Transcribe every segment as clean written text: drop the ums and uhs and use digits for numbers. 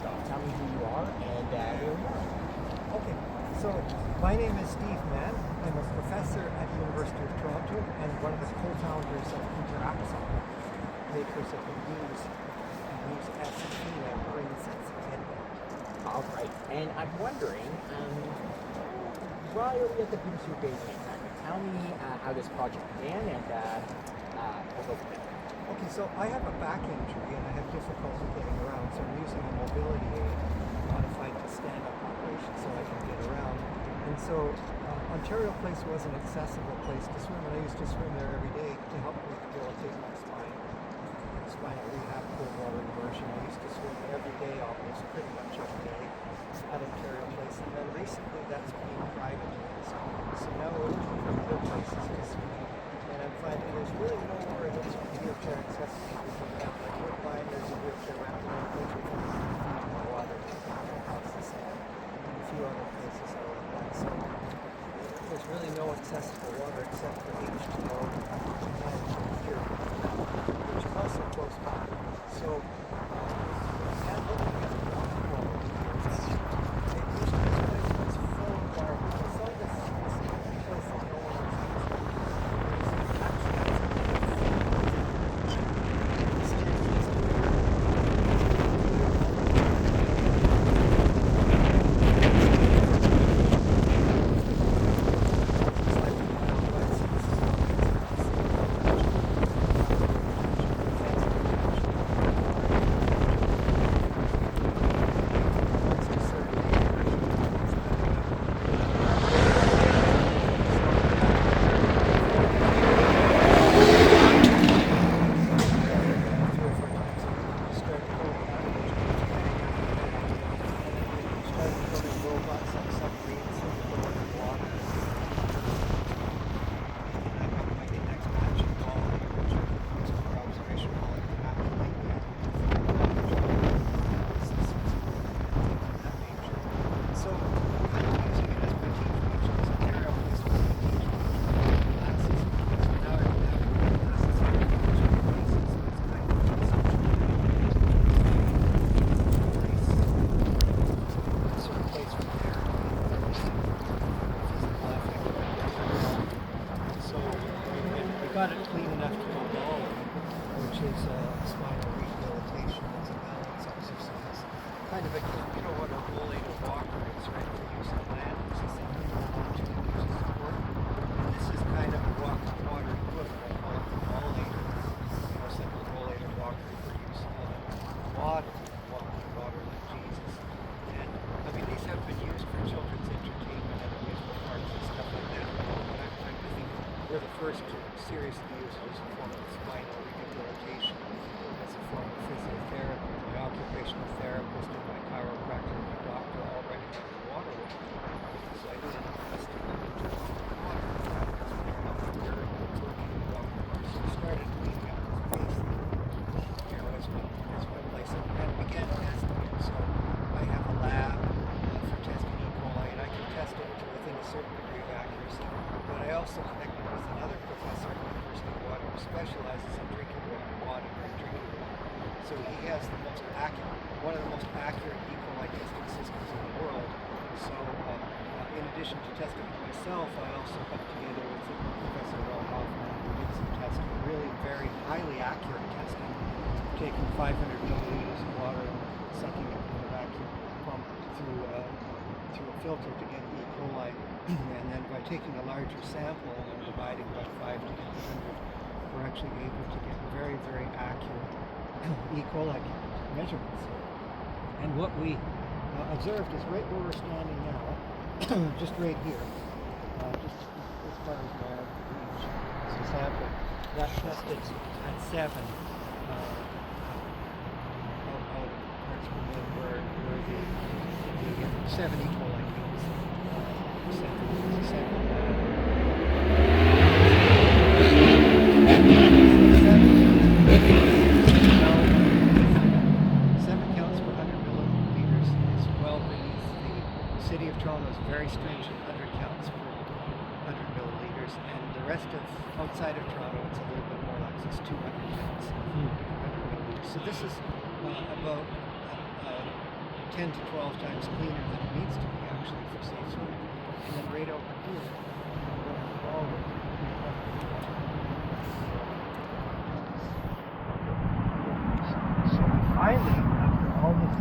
first off, tell me who you are and where you are. Okay, so my name is Steve Mann. I'm a professor at the University of Toronto and one of the co-founders of Interaxon, makers of the Use SC brain sensitivity. All right, and I'm wondering, while you're at the Peter Street Basin, tell me how this project began and we'll go from there. Okay, so I have a back injury and I have difficulty getting around, so I'm using a mobility aid modified to stand-up operation so I can get around. And so Ontario Place was an accessible place to swim, and I used to swim there every day to help rehabilitate my spine. Spinal rehab, cold water immersion. I used to swim every day, almost pretty much every day at Ontario Place. And then recently that's been privatized. So now we're looking for other places to swim. And I'm finding there's really nowhere that's wheelchair accessible. Like Woodbine, there's a wheelchair ramp around the water across the sand, and a few other places out like that. So there's really no accessible water except for H2O and here, which is also close by. So and looking at the water quality here, this place was full of garbage. I saw this place that no one was using. Got it clean enough to go bowling, which is spinal rehabilitation. It's a balance exercise. Kind of a, you know what a rollator walker is, right? For use on land, it's just something to hold on to and use as support. And this is kind of a walk on water equivalent. I call it the rollator, simple rollator walker for use on water, walk on water like Jesus. And I mean, these have been used for children's entertainment and amusement parks and stuff like that. But I think we're the first to seriously use it as a form of spinal rehabilitation, as a form of physiotherapy. My occupational therapist and my chiropractor and my doctor already have the water with me. So I didn't invest in the water. So I started cleaning up the space. That's one place and began testing it. So I have a lab for testing E. coli, and I can test it to within a certain degree of accuracy. But I also connected with another professor at the University of Water who specializes in drinking water and drinking water. So he has one of the most accurate E. coli testing systems in the world. So in addition to testing it myself, I also put together with Professor Ron Hoffman who did some testing, really very highly accurate testing, taking 500 milliliters of water and sucking it in a vacuum pump through a filter to get E. coli. And then by taking a larger sample and dividing by 5 to get 100, we're actually able to get very, very accurate E. coli measurements. And what we observed is right where we're standing now, just right here, just as far as my arm can reach, this is sample that tested at 7 out of parts per million where the 7 E. coli means. 7 counts per 100 milliliters is well beneath the City of Toronto's very stringent 100 counts per 100 milliliters, and the rest of outside of Toronto it's a little bit more lax. It's 200 counts per 100 milliliters. So this is about 10 to 12 times cleaner than it needs to be actually for safe swimming. And then right over here, all the so finally, after all this,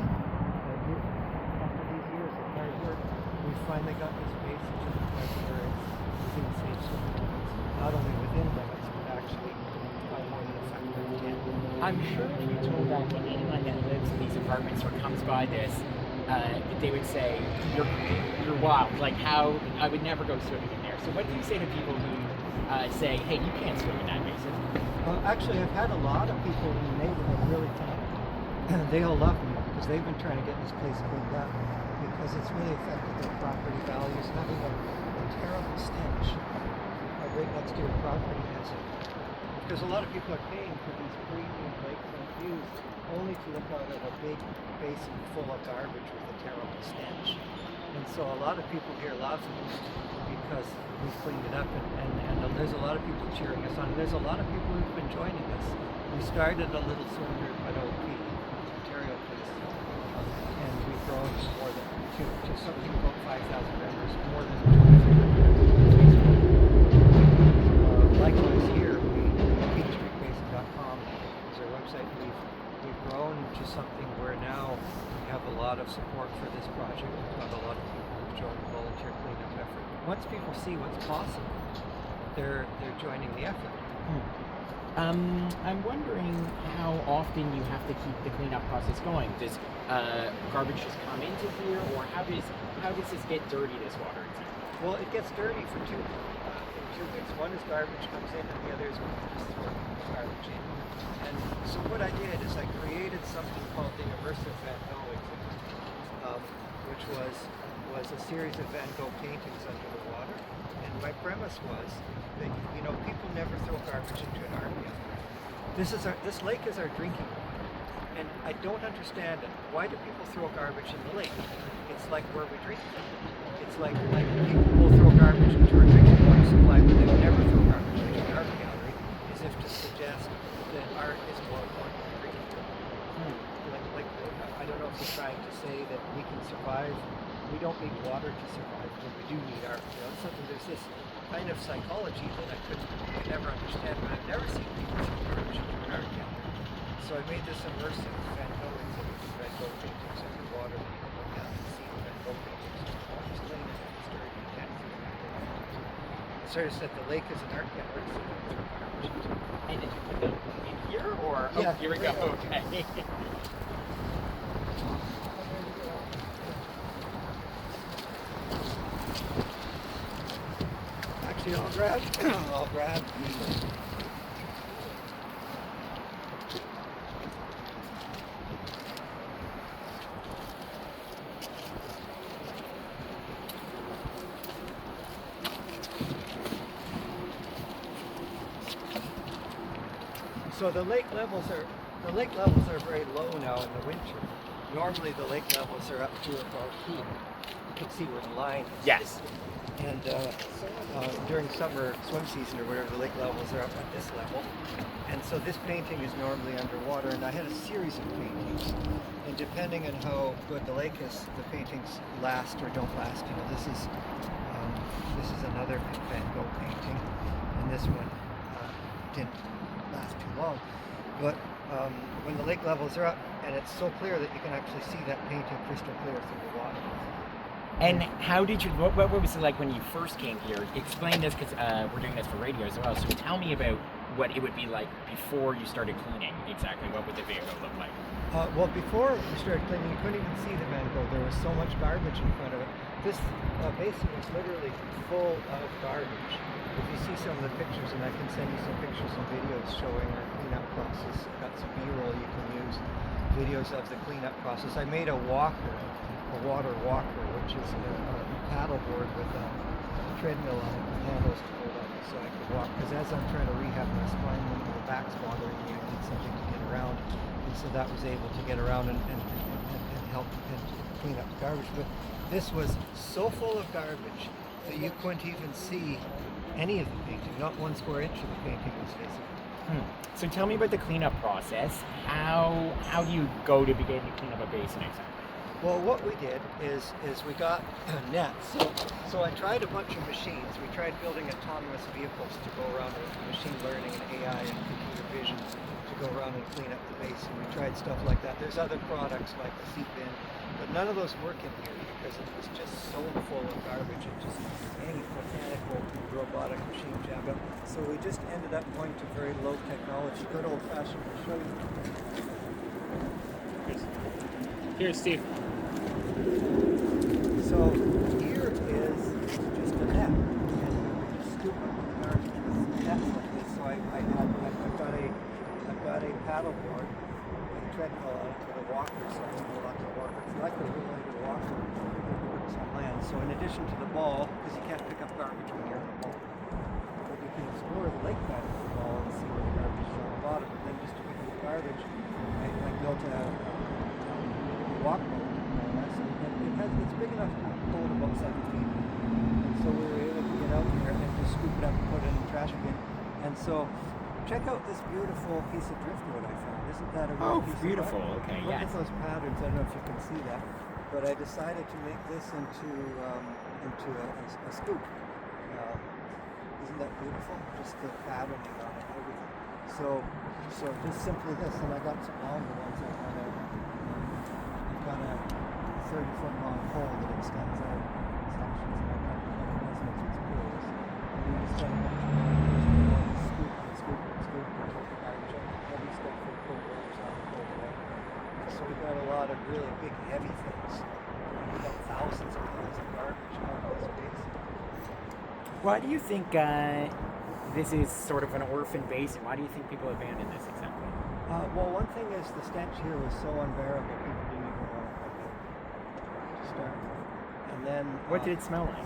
after these years of hard work, we finally got this basin to the point where it's within safe swimming limits. Not only within limits, but actually by more than a factor of 10. I'm sure if you told that to anyone that lives in these apartments or comes by this, they would say, you're wild. Like, how I would never go swimming in there. So what do you say to people who say, hey, you can't swim in that basin? Well, actually, I've had a lot of people in the neighborhood really tell me. They all love me because they've been trying to get this place cleaned up because it's really affected their property values, having a terrible stench right next to your property has it. Because a lot of people are paying for these premium lakefront views only to look out at a big basin full of garbage with a terrible stench. And so a lot of people here love me because we've cleaned it up and there's a lot of people cheering us on. There's a lot of people who've been joining us. We started a little swim group at OP, Ontario Place, and we've grown to something about 5,000 members, more than 2,300 members. Likewise here, PeterStreetBasin.com is our website. We've grown to something where now we have a lot of support for this project. We've got a lot of people who've joined the volunteer cleanup effort. Once people see what's possible, they're joining the effort. I'm wondering how often you have to keep the cleanup process going. Does garbage just come into here, or how does this get dirty, this water? Well, it gets dirty for two ways. One is garbage comes in, and the other is when you just throw garbage in. And so what I did is I created something called the Immersive Van Gogh exhibit, which was a series of Van Gogh paintings under the water. And my premise was that people never throw garbage into an art gallery. This lake is our drinking water, and I don't understand it. Why do people throw garbage in the lake? It's like where we drink from. It's like people will throw garbage into our drinking water supply, but they will never throw garbage into an art gallery, as if to suggest that art is more important than drinking water. I don't know if he's trying to say that we can survive. We don't need water to survive, but we do need art. There's this kind of psychology that I could never understand, but I've never seen people throw garbage into an art gallery. So I made this immersive Van Gogh exhibit with Van Gogh paintings underwater. You can look out and see the Van Gogh paintings. Water's clean and it's dirty. You can't see the Van Gogh paintings. I sort of said the lake is an art gallery, so don't throw garbage into it. And did you put them in here, or Yeah, here we go? Okay. Actually, I'll grab. So the lake levels are very low now in the winter. Normally the lake levels are up to about here. You can see where the line is. Yes. And during summer swim season or whatever, the lake levels are up at this level. And so this painting is normally underwater, and I had a series of paintings. And depending on how good the lake is, the paintings last or don't last. This is another Van Gogh painting, and this one didn't last too long. But when the lake levels are up, and it's so clear that you can actually see that painting crystal clear through the water. And how did you, what was it like when you first came here? Explain this, because we're doing this for radio as well, so tell me about what it would be like before you started cleaning. Exactly, what would the vehicle look like? Well, before we started cleaning, you couldn't even see the Van Gogh. There was so much garbage in front of it. This basin was literally full of garbage. If you see some of the pictures, and I can send you some pictures and videos showing our cleanup process. I've got some B-roll you can use, videos of the cleanup process. I made a walker, a water walker, which is a paddle board with a treadmill on it, with handles to hold up so I could walk. Because as I'm trying to rehab my spine, when the back's bothering me, I need something to get around. And so that was able to get around and help and clean up the garbage. But this was so full of garbage that you couldn't even see any of the painting. Not 1 square inch of the painting was visible. So tell me about the cleanup process. How do you go to begin to clean up a basin exactly? Well, what we did is we got nets. So I tried a bunch of machines. We tried building autonomous vehicles to go around with machine learning and AI and computer vision to go around and clean up the basin. We tried stuff like that. There's other products like the seep bin, but none of those work in here because it was just so full of garbage. It just any mechanical robotic machine jammed up. So we just ended up going to very low technology, good old fashioned. I'll show you. Here's Steve. So here is just a net, and we just scoop up the garbage with nets like this. So I've got a paddle board with a treadmill on it with a walker, so I can go out to the walker. It's like a real light walker that works on land. So in addition to the ball, because you can't pick up garbage when you're in the ball, but you can explore the lake bed with the ball and see where the garbage is on the bottom. And then just to pick up the garbage, I built a walk boat. It's big enough to hold about 7 feet. And so we were able to get out there and just scoop it up and put it in the trash bin. And so check out this beautiful piece of driftwood I found. Isn't that a real piece beautiful. of wood? Okay, Look yes. at those patterns. I don't know if you can see that. But I decided to make this into a scoop. Isn't that beautiful? Just the patterning on it and everything. So just simply this. And I got some longer ones. I've got a 30-foot long pole that extends out sections, and I've got resonance with pulls. And we just got a bunch of wires, scoop and scoop and scoop and take the garbage out. Heavy stuff for pull rollers out and pull it out. So we've got a lot of really big, heavy things. We've got thousands of pounds of garbage out of this basin. Why do you think this is sort of an orphan basin? Why do you think people abandon this exactly? Well, one thing is the stench here was so unbearable, people didn't even want to come in to start with. And then... What did it smell like?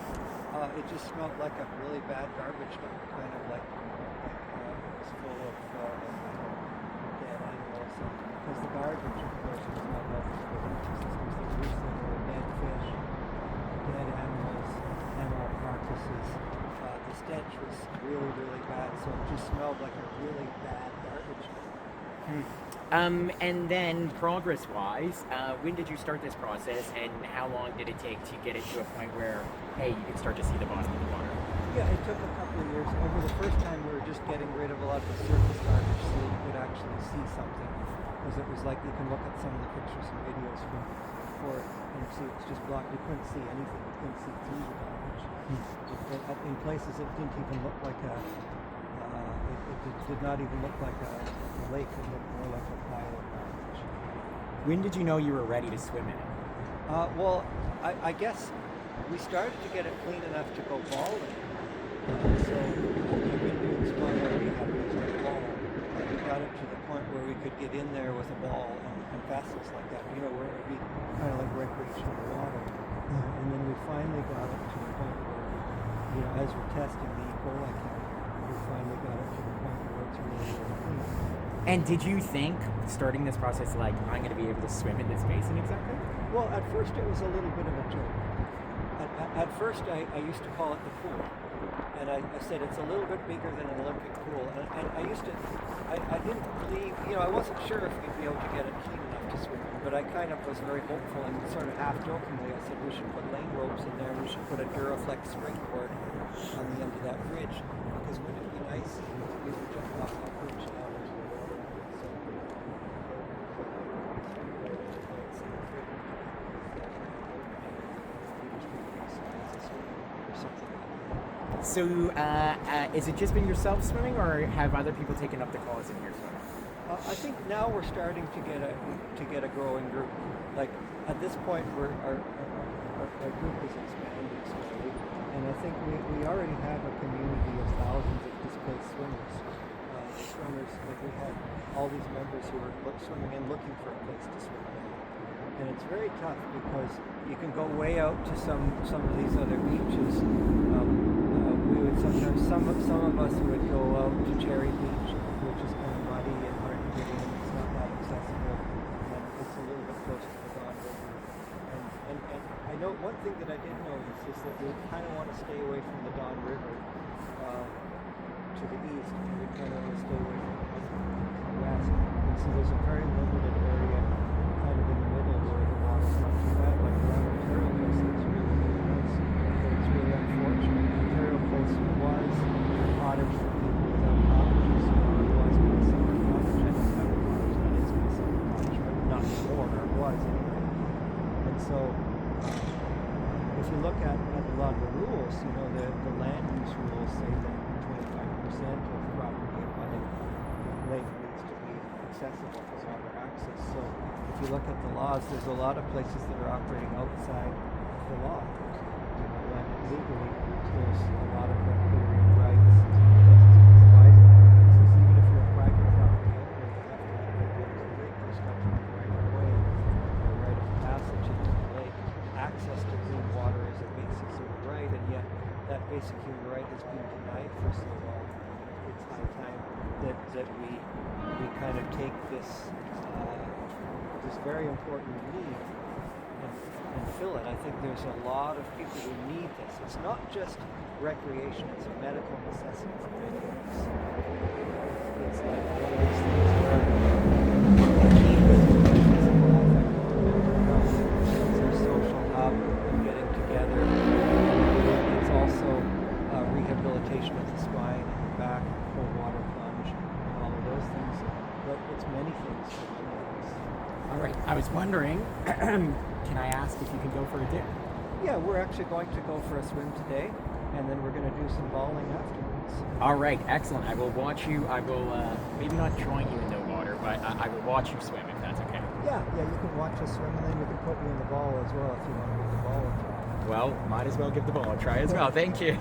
It just smelled like a really bad garbage dump, kind of like it was full of dead animals. Because the garbage, of course, was not healthy for the ecosystems. There were dead fish, dead animals, animal carcasses. The stench was really, really bad, so it just smelled like a really bad garbage dump. And then progress-wise, when did you start this process, and how long did it take to get it to a point where, hey, you could start to see the bottom of the water? Yeah, it took a couple of years. Over the first time, we were just getting rid of a lot of the surface garbage so you could actually see something. Because it was like, you can look at some of the pictures and videos from before and see it's just blocked. You couldn't see anything. You couldn't see through the garbage. In places, it didn't even look like it did not even look like a lake. It looked more like a pile of garbage. When did you know you were ready to swim in it? Well, I guess we started to get it clean enough to go bowling. So we've been doing small rehab using a ball. We got it to the point where we could get in there with a ball and vessels like that, where it would be kind of like recreational water. And then we finally got it to the point where, as we're testing the E. coli count, we finally got it to the point where it's really, really clean. And did you think, starting this process, like, I'm going to be able to swim in this basin exactly? Well, at first it was a little bit of a joke. At first I used to call it the pool. And I said it's a little bit bigger than an Olympic pool. And I didn't believe, I wasn't sure if we'd be able to get it clean enough to swim in, but I kind of was very hopeful and sort of half-jokingly I said we should put lane ropes in there, we should put a Duraflex springboard on the end of that bridge, because wouldn't it be nice if we could jump off that bridge down into the water. So, is it just been yourself swimming, or have other people taken up the cause in here swimming? I think now we're starting to get a growing group. Like at this point, our group is expanding slowly, and I think we already have a community of thousands of displaced swimmers. Like we have all these members who are swimming and looking for a place to swim in. And it's very tough because you can go way out to some of these other beaches. We would sometimes some of us would go out to Cherry Beach, which is kind of muddy and hard to get in. It's not that accessible, and it's a little bit close to the Don River. And I know one thing that I did notice is that we kind of want to stay away from the Don River to the east, and we kind of want to stay away from the west. And so there's a very limited area kind of in the middle where the water's not too bad. So if you look at a lot of the rules, the land use rules say that 25% of property abutting the lake needs to be accessible for water access. So if you look at the laws, there's a lot of places that are operating outside the law. When legally there's a lot of riparian rights that provide land access. Even if you're a private property owner, you have to have a lake construction right of way or right of passage into the lake. Access to clean water is a basic human right, and yet that basic human right has been denied for so long. It's high time that we kind of take this very important need and fill it. I think there's a lot of people who need this. It's not just recreation, it's a medical necessity for many of us. It's like one of these things where the key is physical, affective, and mental health. It's our social hub and getting together. It's also rehabilitation of the spine and the back, cold water plunge, and all of those things. But it's many things for many of us. All right. I was wondering, can I ask if you can go for a dip? Yeah, we're actually going to go for a swim today, and then we're going to do some bowling afterwards. All right. Excellent. I will watch you. I will maybe not join you in the water, but I will watch you swim if that's okay. Yeah, you can watch us swim, and then we can put you in the ball as well if you want to give the ball a try. Well, might as well give the ball a try as well. Thank you.